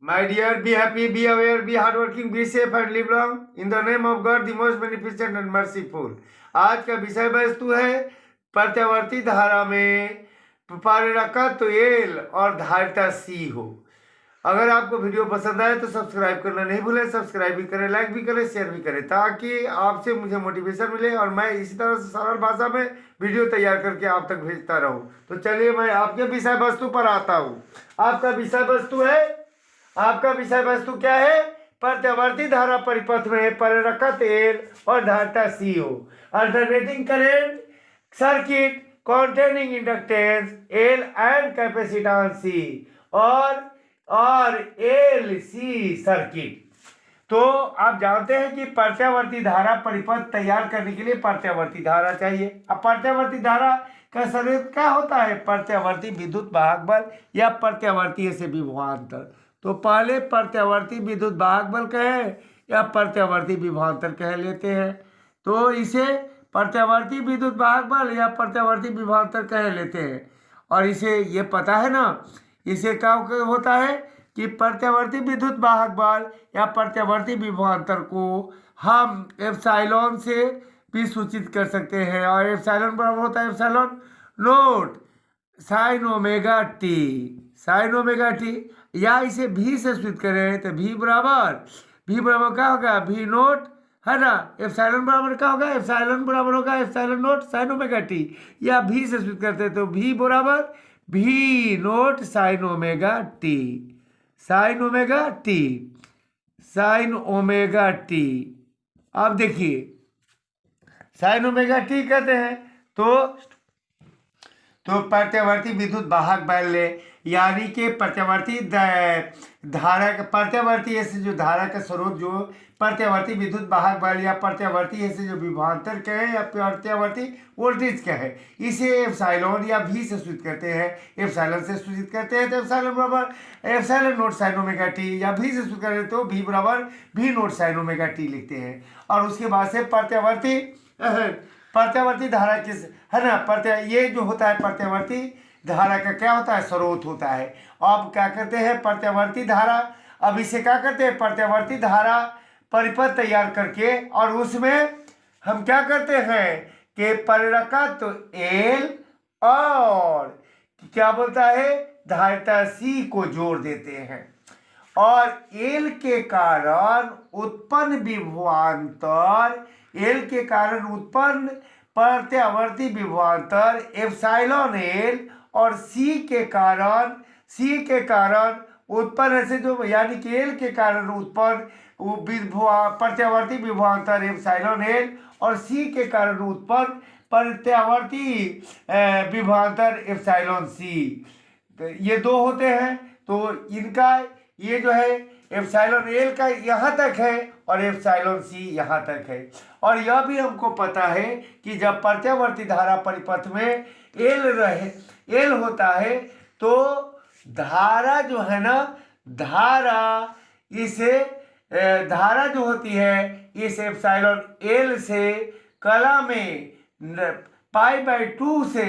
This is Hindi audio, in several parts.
My dear, be happy, be aware, be hardworking, be safe and live long. In the name of God, the most beneficent and merciful. आज का विषय वस्तु है प्रत्यावर्ती धारा में प्रेरकत्व एल और धारिता सी हो। अगर आपको वीडियो पसंद आए तो सब्सक्राइब करना नहीं भूलें। सब्सक्राइब भी करें, लाइक भी करें, शेयर भी करें, ताकि आपसे मुझे मोटिवेशन मिले और मैं इसी तरह से सरल भाषा में वीडियो तैयार करके आप तक भेजता रहूं। तो चलिए मैं आपके विषय वस्तु पर आता हूं। आपका विषय वस्तु क्या है? प्रत्यावर्ती धारा परिपथ में प्रेरकत्व एल और धारिता सी हो। Alternating current circuit containing inductance L and capacitance C और एल सी सर्किट। तो आप जानते हैं कि प्रत्यावर्ती धारा परिपथ तैयार करने के लिए प्रत्यावर्ती धारा चाहिए। अब प्रत्यावर्ती धारा का स्वरूप क्या होता है? प्रत्यावर्ती विद्युत वाहक बल या प्रत्यावर्ती से विभवांतर। तो पहले प्रत्यावर्ती विद्युत वाहक बल कहे या प्रत्यावर्ती विभवांतर कह लेते हैं। तो इसे प्रत्यावर्ती विद्युत वाहक बल या प्रत्यावर्ती विभवांतर कह लेते हैं। और इसे ये पता है ना, इसे क्या होता है कि प्रत्यावर्ती विद्युत वाहक बल या प्रत्यावर्ती विभवांतर को हम एप्सिलॉन से भी सूचित कर सकते हैं। और एप्सिलॉन बराबर होता है epsilon note sine omega T, या इसे भी से सूचित करें तो भी बराबर क्या होगा? भी नोट है ना। एप्सिलॉन बराबर क्या होगा? एप्सिलॉन बराबर होगा epsilon note sine omega T, या भी से सूचित करते हैं तो भी बराबर भी नोट साइन ओमेगा टी। अब देखिए साइन ओमेगा टी कहते हैं तो प्रत्यावर्ती विद्युत वाहक बल ले, यानी कि प्रत्यावर्ती धारा का प्रत्यावर्ती से जो धारा का स्रोत जो प्रत्यावर्ती विद्युत वाहक बल या प्रत्यावर्ती से जो विभवांतर कहे या प्रत्यावर्ती वोल्टेज कहे, इसे एप्सिलॉन या भी से सूचित करते हैं। एप्सिलॉन से सूचित करते हैं तो एप्सिलॉन बराबर epsilon note sine omega T, या भी से सूचित करते हैं तो भी बराबर भी नोट साइन ओमेगा टी लिखते हैं। और उसके बाद से प्रत्यावर्ती धारा किस है ना, ये जो होता है प्रत्यावर्ती धारा का क्या होता है? स्रोत होता है। अब क्या करते हैं प्रत्यावर्ती धारा, अब इसे क्या करते हैं प्रत्यावर्ती धारा परिपथ तैयार करके, और उसमें हम क्या करते हैं कि प्रेरकत्व एल और क्या बोलता है धारिता सी को जोड़ देते हैं। और एल के कारण उत्पन्न प्रत्यावर्ती विभवांतर एप्सिलॉन एल, और सी के कारण उत्पन्न से जो यानी कि एल के कारण उत्पन्न प्रत्यावर्ती विभवांतर एप्सिलॉन एल, और सी के कारण उत्पन्न प्रत्यावर्ती विभवांतर एप्सिलॉन सी। तो ये दो होते हैं। तो इनका ये जो है एप्सिलॉन एल का यहाँ तक है और एप्सिलॉन सी यहाँ तक है। और यह भी हमको पता है कि जब प्रत्यावर्ती धारा परिपथ में एल होता है तो धारा जो है ना, धारा जो होती है इस एप्सिलॉन एल से कला में π/2 से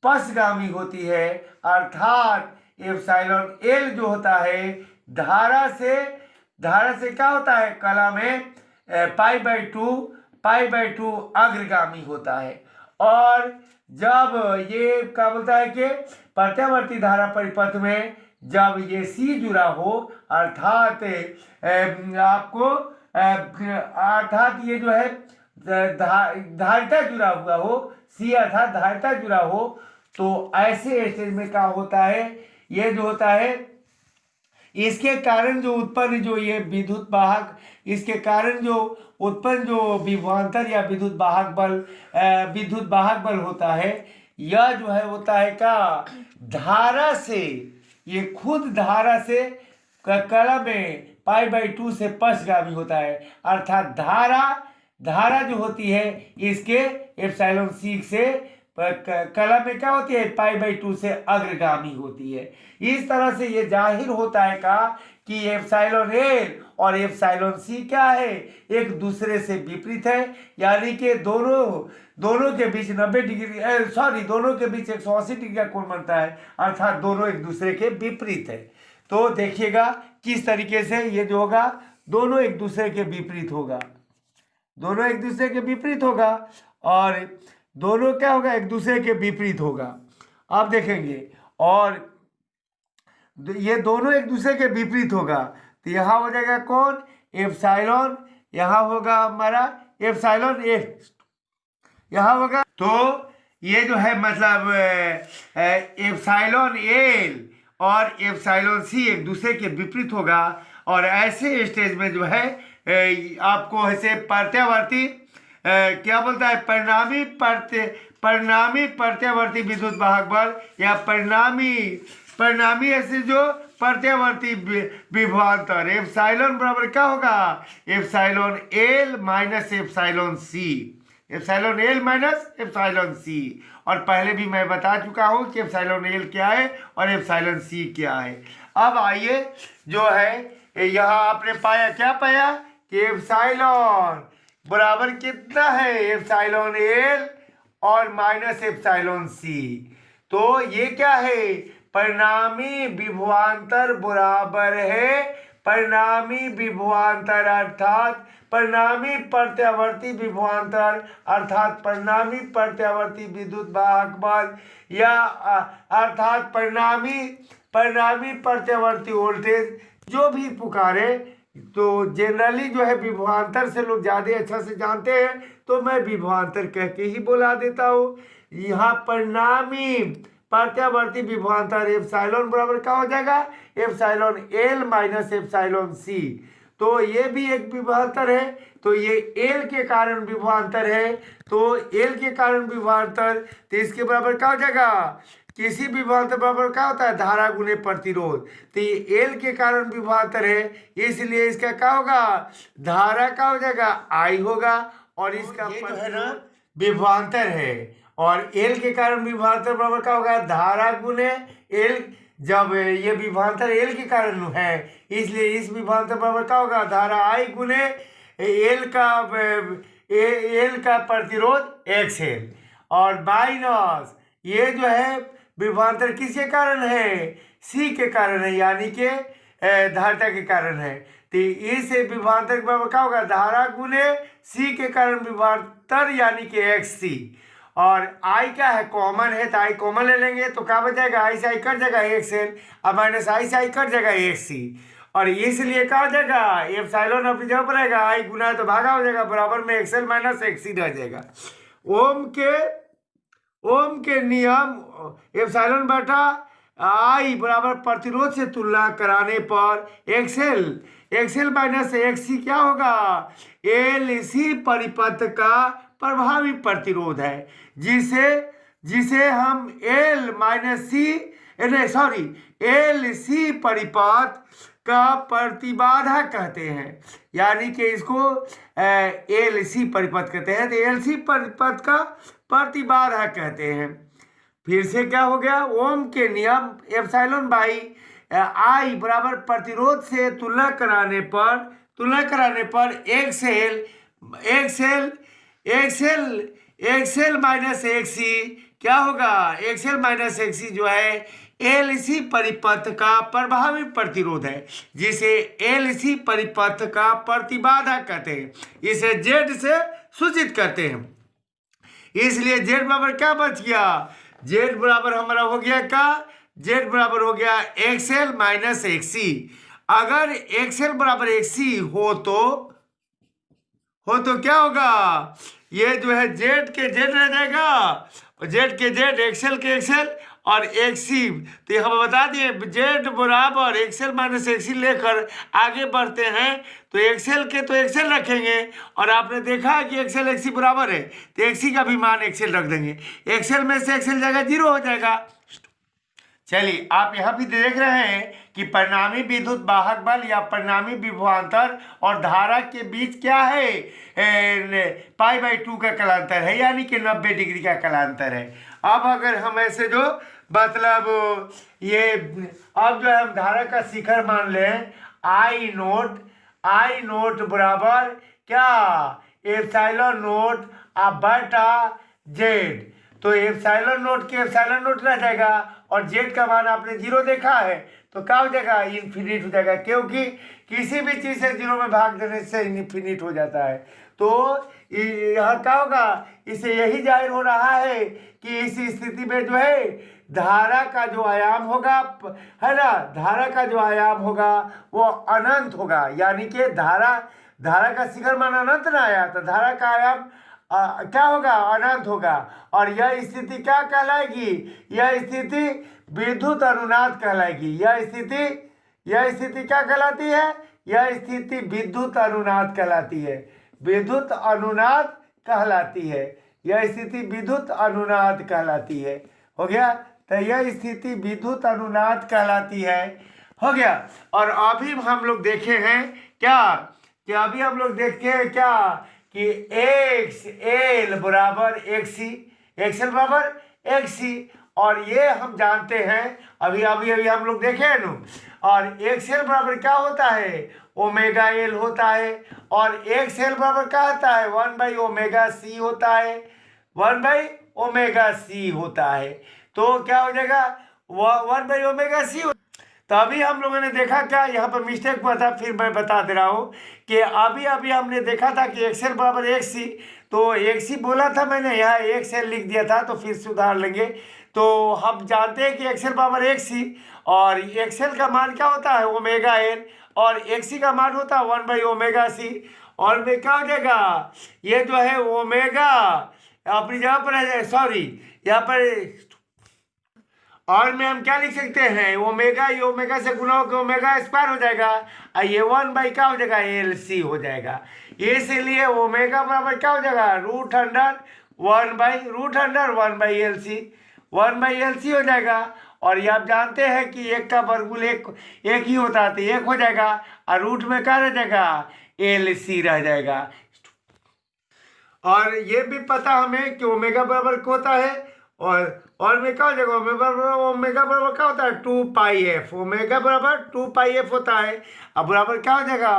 पसगामी होती है। अर्थात एप्सिलॉन एल जो होता है धारा से क्या होता है? कला में π/2 अग्रगामी होता है। और जब ये क्या बोलता है कि प्रत्यावर्ती धारा परिपथ में जब ये सी जुड़ा हो, अर्थात ये जो है धारिता जुड़ा हुआ हो, सी अर्थात धारिता जुड़ा हो, तो ऐसे स्टेज में क्या होता है? ये जो होता है इसके कारण जो उत्पन्न जो ये विद्युत वाहक, इसके कारण जो उत्पन्न जो विभवांतर या विद्युत वाहक बल होता है, यह जो है होता है क्या? धारा से, ये खुद धारा से कला में π/2 से पसगामी होता है। अर्थात धारा जो होती है इसके एप्सिलॉन सी से कला में क्या होती है? π/2 से अग्रगामी होती है। इस तरह से ये जाहिर होता है कि एप्सिलॉन एल और एप्सिलॉन सी क्या है? एक दूसरे से विपरीत है, यानी कि दोनों के बीच 90 डिग्री दोनों के बीच 180 डिग्री का कोण बनता है। अर्थात दोनों एक दूसरे के विपरीत है। तो देखिएगा किस तरीके से ये जो होगा दोनों एक दूसरे के विपरीत होगा, दोनों एक दूसरे के विपरीत होगा, और दोनों क्या होगा, एक दूसरे के विपरीत होगा। आप देखेंगे और ये दोनों एक दूसरे के विपरीत होगा, तो यहाँ हो जाएगा कौन, एप्सिलॉन, यहाँ होगा हमारा एप्सिलॉन एक्स, यहाँ होगा। तो ये जो है मतलब एप्सिलॉन एल और एप्सिलॉन सी एक दूसरे के विपरीत होगा, और ऐसे स्टेज में जो है आपको ऐसे प्रत्यावर्ती क्या बोलता है, परिणामी प्रत्यावर्ती विद्युत वाहक बल या परिणामी ऐसे जो प्रत्यावर्ती विभवांतर एप्सिलॉन बराबर क्या होगा, एप्सिलॉन एल माइनस एप्सिलॉन सी, एप्सिलॉन एल माइनस एप्सिलॉन सी। और पहले भी मैं बता चुका हूँ कि एप्सिलॉन एल क्या है और एप्सिलॉन सी क्या है। अब आइए जो है यहाँ आपने पाया, क्या पाया कि एप्सिलॉन बराबर कितना है, एप्सिलॉन एल और माइनस एप्सिलॉन सी। तो ये क्या है, परिणामी विभवांतर बराबर है परिणामी विभवांतर अर्थात परिणामी प्रत्यावर्ती विभवांतर अर्थात परिणामी प्रत्यावर्ती विद्युत वाहक बल या अर्थात परिणामी प्रत्यावर्ती वोल्टेज, जो भी पुकारे। तो जनरली जो है विभवांतर से लोग ज़्यादा अच्छा से जानते हैं, तो मैं विभवांतर कह के ही बोला देता हूँ। यहाँ परिणामी प्रत्यावर्ती विभवांतर एप्सिलॉन बराबर क्या हो जाएगा, एप्सिलॉन एल माइनस एप्सिलॉन सी। तो ये भी एक विभवांतर है, तो ये एल के कारण विभवांतर है, तो एल के कारण विभवांतर, तो इसके बराबर क्या हो जाएगा, किसी विभवांतर बराबर क्या होता है, धारा गुने प्रतिरोध। तो ये एल के कारण विभवांतर है, इसलिए इसका क्या होगा, धारा क्या हो जाएगा, आई होगा, और इसका ये जो है ना विभवांतर है, और एल के कारण विभवांतर बराबर क्या होगा, धारा गुने एल। जब ये विभवांतर एल के कारण है, इसलिए इस विभवांतर बराबर क्या होगा, धारा आई गुने एल का प्रतिरोध एक्स एल, और माइनस ये जो है विभवांतर किसके कारण है, सी के कारण है, यानी कि धारिता के कारण है। तो इस विभवांतर के बराबर क्या होगा, धारा गुने सी के कारण विभवांतर यानी कि एक्स सी, और आई क्या है, कॉमन है, तो आई कॉमन ले लेंगे तो क्या बच जाएगा, आई से आई कट जाएगा एक्स एल, और माइनस आई से आई कट जाएगा एक्स सी, और इसलिए क्या हो जाएगा, एप्सिलॉन अपनी जगह पर रहेगा, आई गुना है तो भागा हो जाएगा, बराबर में एक्स एल माइनस एक्स सी रह जाएगा। ओम के नियम एप्सिलॉन बटा आई बराबर प्रतिरोध से तुलना कराने पर एक्सएल माइनस एक्सी क्या होगा, एल सी परिपथ का प्रभावी प्रतिरोध है, जिसे हम एल सी परिपथ का प्रतिबाधा कहते हैं, यानी कि इसको एल सी परिपथ कहते हैं, तो एल सी परिपथ का प्रतिबाधा कहते हैं। फिर से क्या हो गया, ओम के नियम एप्सिलॉन बाई आई बराबर प्रतिरोध से तुलना कराने पर एक्सएल माइनस एक्सी क्या होगा, एक्सएल माइनस एक्सी जो है एल सी परिपथ का प्रभावी प्रतिरोध है, जिसे एल सी परिपथ का प्रतिबाधा कहते हैं, इसे जेड से सूचित करते हैं। इसलिए जेड बराबर क्या बच गया, जेड बराबर हमारा हो गया क्या, जेड बराबर हो गया एक्सएल माइनस एक्सी। अगर एक्सएल बराबर एक्सी हो तो क्या होगा, ये जो है जेड के जेड रह जाएगा, जेड के जेड एक्सएल के एक्सएल और एक्सी। तो हम बता दिए जेड बराबर एक्सएल माइनस एक्सी लेकर आगे बढ़ते हैं, तो एक्सएल के तो एक्सएल रखेंगे, और आपने देखा कि एक्सएल एक्सी बराबर है, तो एक्सी का भी मान एक्सएल रख देंगे, एक्सएल में से एक्सएल जाएगा 0 हो जाएगा। चलिए आप यहाँ भी देख रहे हैं कि परिणामी विद्युत वाहक बल या परिणामी विभवांतर और धारा के बीच क्या है, π/2 का कलांतर है, यानी कि 90 डिग्री का कलांतर है। अब अगर हम ऐसे जो मतलब ये अब जो है हम धारा का शिखर मान लें आई नोट बराबर क्या, एप्सिलॉन नोट बटा जेड। तो एप्सिलॉन नोट के एप्सिलॉन नोट रह जाएगा, और जेड का मान आपने 0 देखा है, तो क्या हो जाएगा, इन्फिनिट हो जाएगा, क्योंकि किसी भी चीज़ से 0 में भाग देने से इन्फिनिट हो जाता है। तो यहाँ क्या होगा, इसे यही जाहिर हो रहा है कि इस स्थिति में जो है धारा का जो आयाम होगा, है ना, धारा का जो आयाम होगा वो अनंत होगा, यानी कि धारा का शिखर मान अनंत ना आया तो धारा का आयाम क्या होगा, अनंत होगा। और यह स्थिति क्या कहलाएगी, यह स्थिति विद्युत अनुनाद कहलाएगी। यह स्थिति क्या कहलाती है, यह स्थिति विद्युत अनुनाद कहलाती है, विद्युत अनुनाद कहलाती है, यह स्थिति विद्युत अनुनाद कहलाती है। हो गया, तो यह स्थिति विद्युत अनुनाद कहलाती है। हो गया। और अभी हम लोग देखे हैं क्या, कि अभी हम लोग देखे हैं क्या कि एक्स एल बराबर एक्सी, एक्सएल बराबर एक्सी, और ये हम जानते हैं, अभी हम लोग देखे हैं ना। और एक्सएल बराबर क्या होता है, ओमेगा एल होता है, और एक्सएल बराबर क्या होता है, 1/ओमेगा सी होता है, 1/ओमेगा सी होता है। तो क्या हो जाएगा, 1/ओमेगा सी। तो अभी हम लोगों ने देखा क्या, यहाँ पर मिस्टेक हुआ था, फिर मैं बता दे रहा हूँ कि अभी हमने देखा था कि एक्सएल बराबर एक्सी, तो एक्सी बोला था मैंने, यहाँ एक्सएल लिख दिया था, तो फिर सुधार लेंगे। तो हम जानते हैं कि एक्सएल बराबर एक्सी, और एक्सएल का मान क्या होता है, ओमेगा एल, और एक्सी का मान होता है 1/ओमेगा सी। और में क्या हो जाएगा, ये जो है ओमेगा अपनी जगह पर है, सॉरी यहाँ पर, और में हम क्या लिख सकते हैं, ओमेगा, ये ओमेगा से गुना होकर ओमेगा स्क्वायर हो जाएगा, और ये 1 क्या हो जाएगा, एल सी हो जाएगा। इसलिए ओमेगा बराबर क्या हो जाएगा, √1/1/एल सी हो जाएगा। और ये आप जानते हैं कि एक का वर्गमूल एक ही होता है, तो एक हो जाएगा, और रूट में क्या रह जाएगा, एल सी रह जाएगा। और ये भी पता हमें कि ओमेगा बराबर क्या होता है, और में क्या हो जाएगा, ओमेगा बराबर क्या होता है, 2πf, ओमेगा बराबर 2πf होता है। अब बराबर क्या हो जाएगा,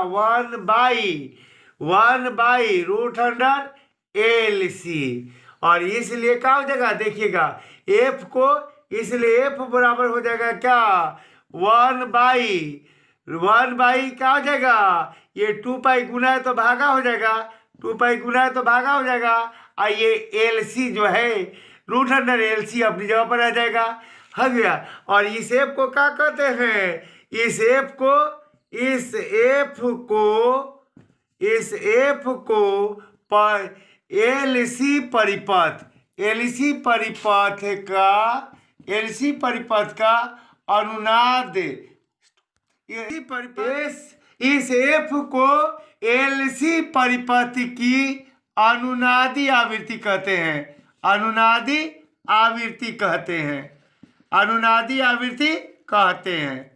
1/√100LC। और इसलिए क्या हो जाएगा, देखिएगा एफ को, इसलिए एफ बराबर हो जाएगा क्या, 1/1 क्या हो जाएगा, ये 2π गुना है तो भागा हो जाएगा, 2π गुना है तो भागा हो जाएगा, और ये LC जो है √100LC अपनी जगह पर आ जाएगा। हो गया। और इस एफ को क्या कहते हैं, इस एफ को पर LC परिपथ का अनुनाद, इस एफ को LC परिपथ की अनुनादी आवृत्ति कहते हैं, अनुनादी आवृत्ति कहते हैं।